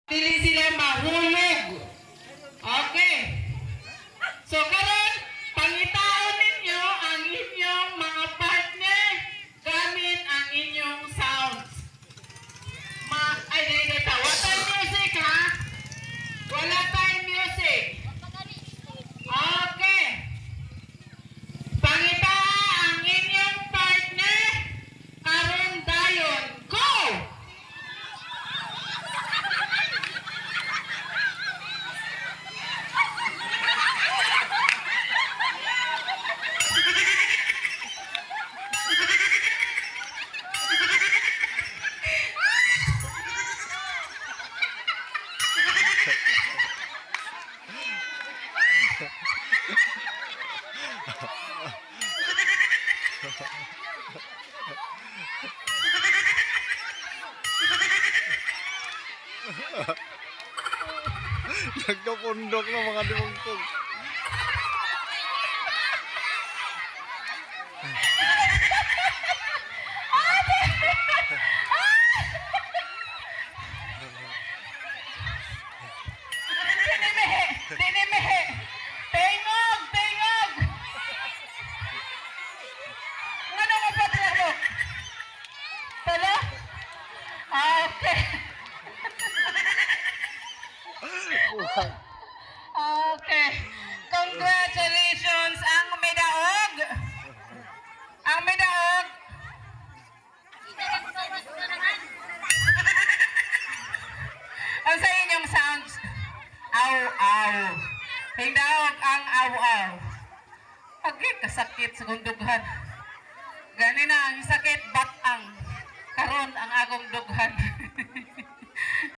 Dili sila mahulog. Okay. So karon pangitaon ninyo ang inyong mga partner gamit ang inyong sounds. Wala tayong music ha? Wala tayong music. Okay. Pangita ang inyong partner karon dayon. Go! Nagkapundok na mga dumugtog. Dinimihi! Tingog! Tingog! Ano mo pa mo? Tala? Okay. Okay. Congratulations ang medaog. Ang medaog. Ang sa inyong sounds. Aw-aw. Hindaog ang aw-aw. Pagkit kasakit sa kundughan. Gani na ang sakit batang. Karon ang agong dughan.